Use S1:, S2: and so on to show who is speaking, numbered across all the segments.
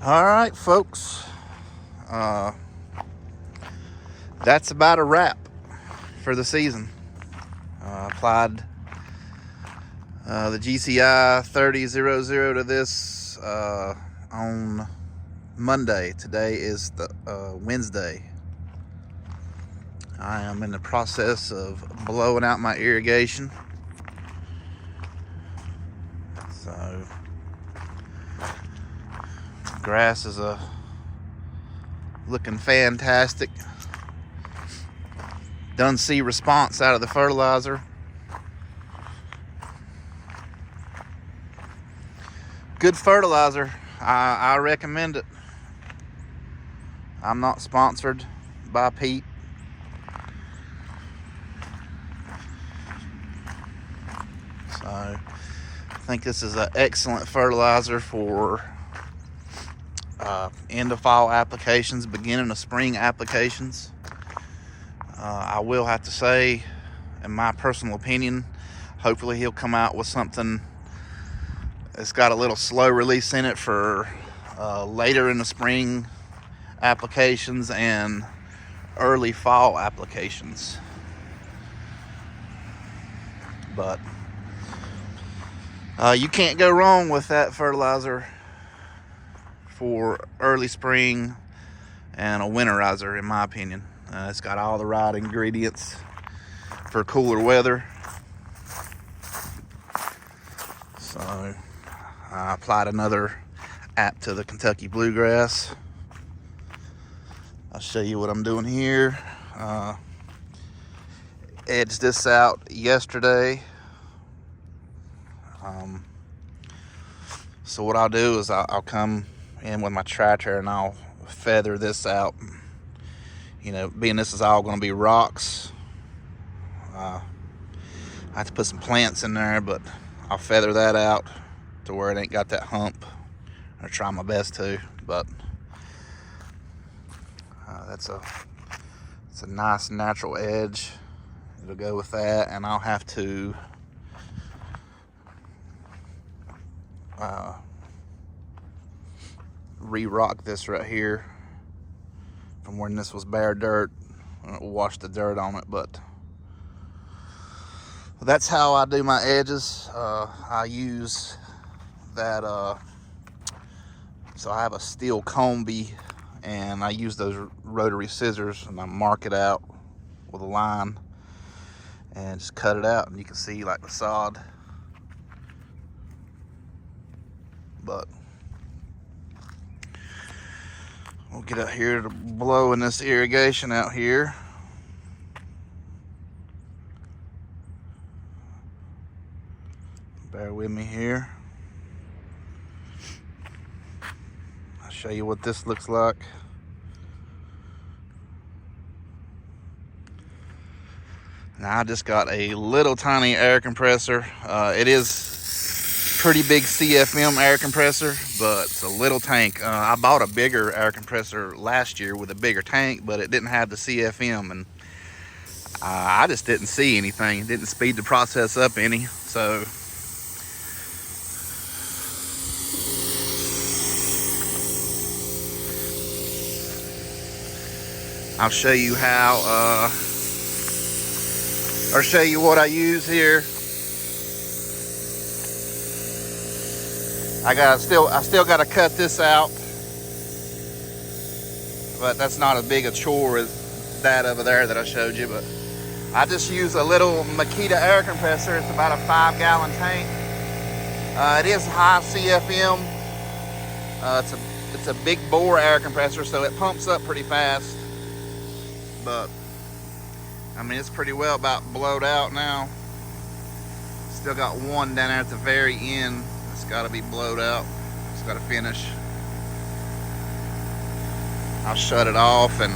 S1: All right, folks. That's about a wrap for the season. Applied the GCI 3000 to this on Monday. Today is the Wednesday. I am in the process of blowing out my irrigation. So grass is looking fantastic. Done see response out of the fertilizer. Good fertilizer. I recommend it. I'm not sponsored by Pete. So I think this is an excellent fertilizer for end of fall applications, beginning of spring applications. I will have to say, in my personal opinion, hopefully he'll come out with something that's got a little slow release in it for later in the spring applications and early fall applications. But you can't go wrong with that fertilizer for early spring and a winterizer, in my opinion. It's got all the right ingredients for cooler weather. So I applied another app to the Kentucky bluegrass. I'll show you what I'm doing here. Edged this out yesterday. So what I'll do is I'll come in with my tractor and I'll feather this out. You know, being this is all going to be rocks, I have to put some plants in there, but I'll feather that out to where it ain't got that hump. I'll try my best to, but it's a nice natural edge. It'll go with that, and I'll have to re-rock this right here from when this was bare dirt. It'll wash the dirt on it, but that's how I do my edges. I use that, so I have a steel comb bee, and I use those rotary scissors, and I mark it out with a line and just cut it out, and you can see like the sod. But we'll get out here to blow in this irrigation out here. Bear with me here. I'll show you what this looks like. Now I just got a little tiny air compressor. It is pretty big CFM air compressor, but it's a little tank. I bought a bigger air compressor last year with a bigger tank, but it didn't have the CFM, and I just didn't see anything. It didn't speed the process up any. So I'll show you how, or show you what I use here. I still got to cut this out, but that's not as big a chore as that over there that I showed you. But I just use a little Makita air compressor. It's about a 5-gallon tank. It is high CFM. It's a big bore air compressor, so it pumps up pretty fast. But I mean, it's pretty well about blowed out now. Still got one down there at the very end. It's got to be blowed out. It's got to finish. I'll shut it off and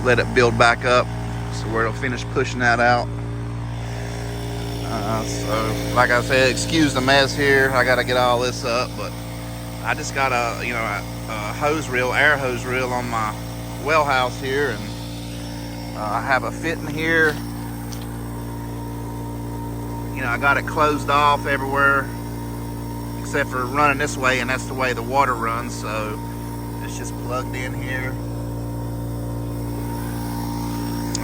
S1: let it build back up, so where it'll finish pushing that out. So like I said, excuse the mess here. I got to get all this up, but I just got a hose reel, air hose reel on my well house here, and I have a fitting here. You know, I got it closed off everywhere except for running this way, and that's the way the water runs. So it's just plugged in here,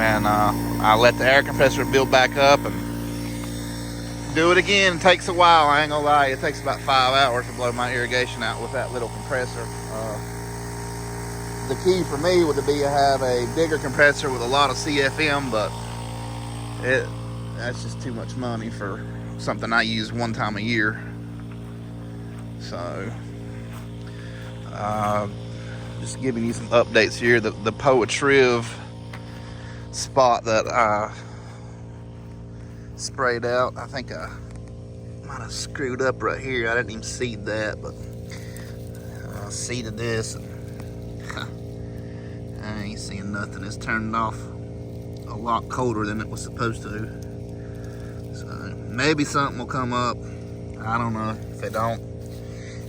S1: and I let the air compressor build back up and do it again. It takes a while, I ain't gonna lie. It takes about 5 hours to blow my irrigation out with that little compressor. The key for me would be to have a bigger compressor with a lot of CFM, but that's just too much money for something I use one time a year. So just giving you some updates here. The Poetriv spot that I sprayed out, I think I might have screwed up right here. I didn't even seed that, but I seeded this. I ain't seeing nothing. It's turned off a lot colder than it was supposed to. So maybe something will come up. I don't know. If it don't,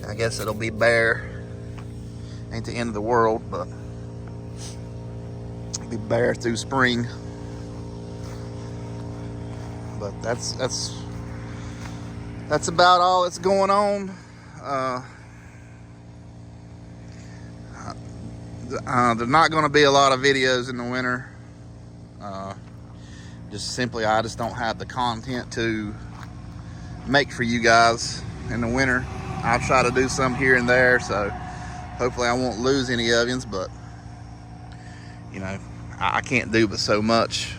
S1: I guess it'll be bare. Ain't the end of the world, but it'll be bare through spring. But that's about all that's going on. There's not going to be a lot of videos in the winter. Just simply, I just don't have the content to make for you guys in the winter. I'll try to do some here and there, so hopefully I won't lose any of you, but you know, I can't do but so much.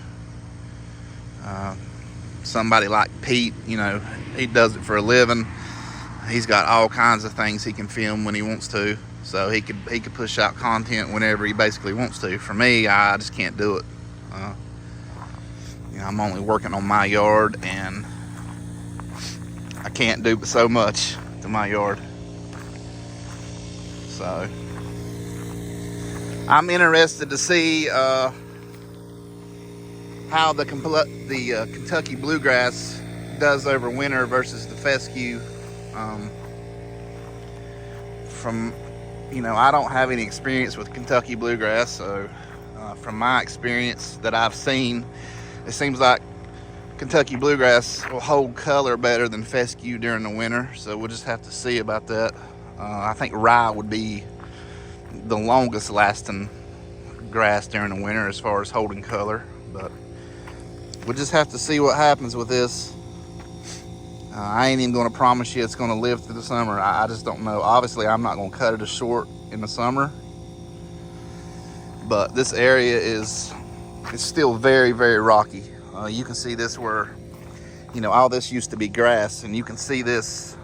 S1: Somebody like Pete, you know, he does it for a living. He's got all kinds of things he can film when he wants to, so he could push out content whenever he basically wants to. For me, I just can't do it. You know, I'm only working on my yard, and I can't do but so much to my yard. So I'm interested to see how the Kentucky bluegrass does over winter versus the fescue. From, you know, I don't have any experience with Kentucky bluegrass, so from my experience that I've seen, it seems like Kentucky bluegrass will hold color better than fescue during the winter. So we'll just have to see about that. I think rye would be the longest lasting grass during the winter as far as holding color, but we'll just have to see what happens with this. I ain't even going to promise you it's going to live through the summer. I just don't know. Obviously, I'm not going to cut it as short in the summer, but this area is still very, very rocky. You can see this where, you know, all this used to be grass, and you can see this.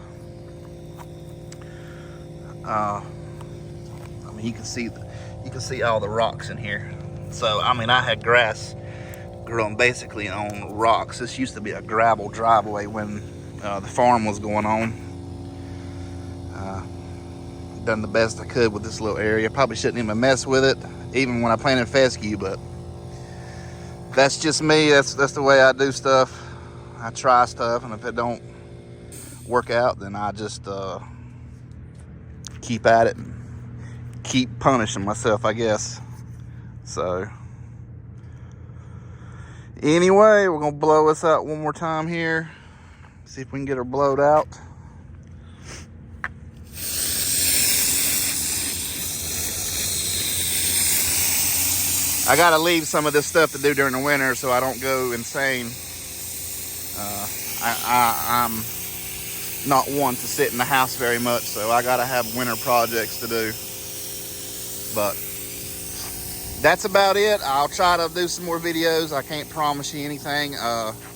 S1: I mean, you can see all the rocks in here. So, I mean, I had grass growing basically on rocks. This used to be a gravel driveway when the farm was going on. Done the best I could with this little area. Probably shouldn't even mess with it, even when I planted fescue, but that's just me. That's the way I do stuff. I try stuff, and if it don't work out, then I just keep at it and keep punishing myself, I guess. So anyway, we're gonna blow this out one more time here. See if we can get her blowed out. I gotta leave some of this stuff to do during the winter so I don't go insane. I'm not one to sit in the house very much, so I gotta have winter projects to do. But that's about it. I'll try to do some more videos. I can't promise you anything.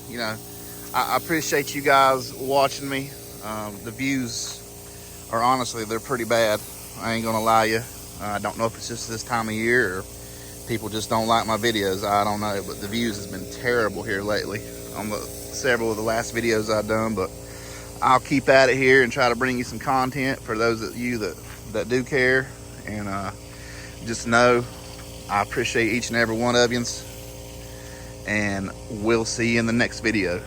S1: You know, I appreciate you guys watching me. The views are honestly, they're pretty bad. I ain't gonna lie to you. I don't know if it's just this time of year or people just don't like my videos. I don't know, but the views has been terrible here lately on several of the last videos I've done. But I'll keep at it here and try to bring you some content for those of you that do care. And just know I appreciate each and every one of you, and we'll see you in the next video.